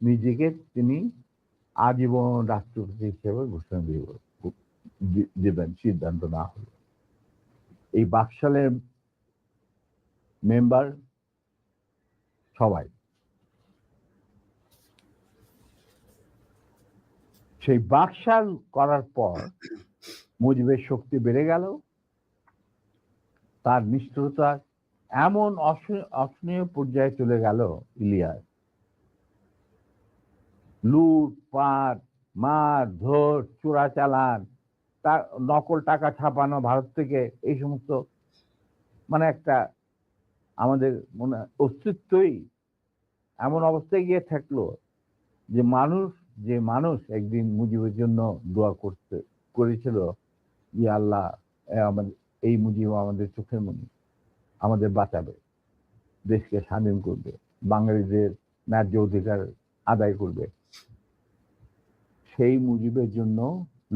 নিজেকে তিনি আজীবন রাষ্ট্রপতি হিসেবে ঘোষণা দেবেন সিদ্ধান্ত না হলো। এই বাকশালের মেম্বার সবাই সেই বাকশাল করার পর মুজিবের শক্তি বেড়ে গেল, তার নিষ্ঠুরতা এমন অসহনীয় পর্যায়ে চলে গেল। ইলিয়াস লুটপাট, মার ধর, চোরাচালান, তার নকল টাকা ছাপানো ভারত থেকে, এই সমস্ত মানে একটা আমাদের মনে অস্তিত্বই এমন অবস্থায় গিয়ে থাকলো যে মানুষ একদিন মুজিবের জন্য দোয়া করেছিল, ইয়া আল্লাহ, আমাদের এই মুজিব আমাদের চোখের মনি, আমাদের বাঁচাবে, দেশকে স্বাধীন করবে, বাঙালিদের ন্যায্য অধিকার আদায় করবে। সেই মুজিবের জন্য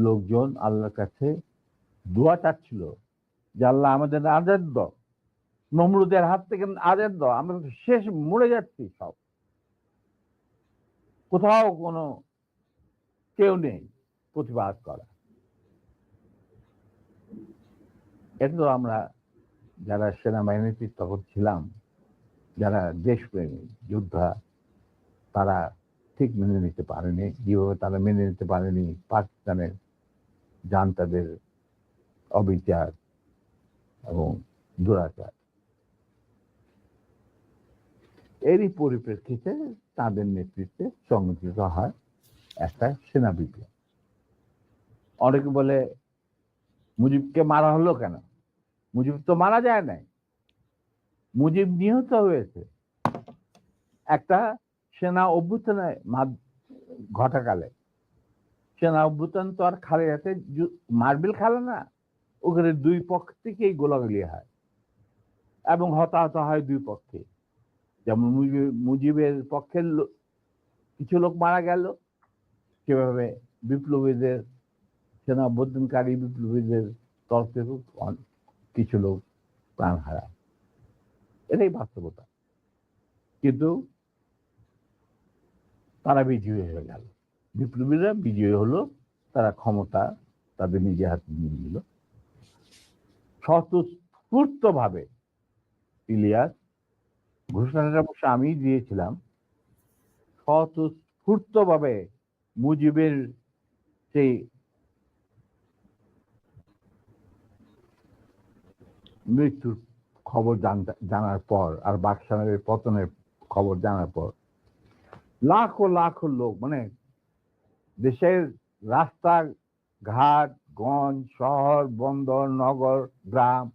লোকজন আল্লাহর কাছে দোয়া চাচ্ছিল যে আল্লাহ আমাদের আজাদ দাও, নমরুদের হাত থেকে আজাদ দাও, আমরা তো শেষ, মরে যাচ্ছি সব, কোথাও কোনো কেউ নেই প্রতিবাদ করা। এটা তো আমরা যারা সেনাবাহিনীতে তখন ছিলাম, যারা দেশপ্রেমী যোদ্ধা, তারা ঠিক মেনে নিতে পারেনি। যেভাবে তারা মেনে নিতে পারেনি পাকিস্তানের জান্তাদের অবিচার এবং দুরাচার। এরই পরিপ্রেক্ষিতে তাদের নেতৃত্বে সংগঠিত হয় একটা সেনা বিপ্লব। অনেকে বলে মুজিবকে মারা হলো কেন? মুজিব তো মারা যায় নাই, মুজিব নিহত হয়েছে একটা সেনা অভ্যুত্থানে ঘটাকালে। সেনা অভ্যুত্থান তো আর খালে যাতে মার্বেল খেলে না, ওখানে দুই পক্ষ থেকেই গোলাগুলি হয় এবং হতাহত হয় দুই পক্ষে। যেমন মুজিবের পক্ষের কিছু লোক মারা গেল, সেভাবে বিপ্লবীদের, সেনা অভ্যুত্থানকারী বিপ্লবীদের তরফ থেকে কিছু লোক প্রাণ হারায়। এটাই বাস্তবতা। কিন্তু তারা বিজয়ী হয়ে গেল, বিপ্লবীরা বিজয়ী হলো, তারা ক্ষমতা তাদের নিজে হাতে নিয়ে নিল। স্বতঃস্ফূর্ত ভাবে ইলিয়াস, ঘোষণাটা অবশ্য আমি দিয়েছিলাম, স্বতঃস্ফূর্ত ভাবে মুজিবের সেই মৃত্যুর খবর জানার পর আর বাকশালের পতনের খবর জানার পর লাখো লাখো লোক, মানে দেশের রাস্তা ঘাট, গঞ্জ, শহর, বন্দর, নগর, গ্রাম,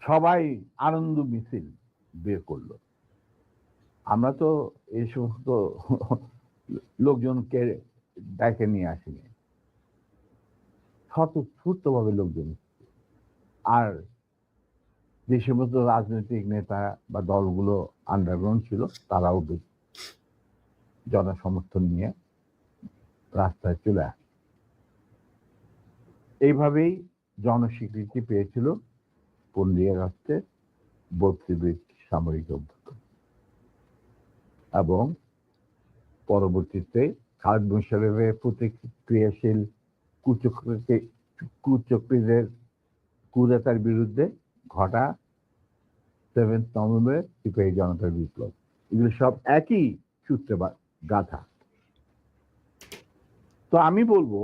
সবাই আনন্দ মিছিল বের করলো। আমরা তো এই সমস্ত লোকজনকে ডেকে নিয়ে আসিনি, স্বতঃস্ফূর্ত ভাবে লোকজন। আর যে সমস্ত রাজনৈতিক নেতা বা দলগুলো আন্ডারগ্রাউন্ড ছিল, তারাও জনসমর্থন নিয়ে রাস্তায় চলে আসে। এইভাবেই জনস্বীকৃতি পেয়েছিল 15 আগস্টের 32 সামরিক অভ্যুত্থান। এবং পরবর্তীতে খালেদ মোশাররফের প্রতিক্রিয়াশীল কুচক্রীদের কুদেতার বিরুদ্ধে ঘটা 7 নভেম্বর সিপাহী জনতার বিপ্লব, এগুলো সব একই সূত্রে গাথা। তো আমি বলবো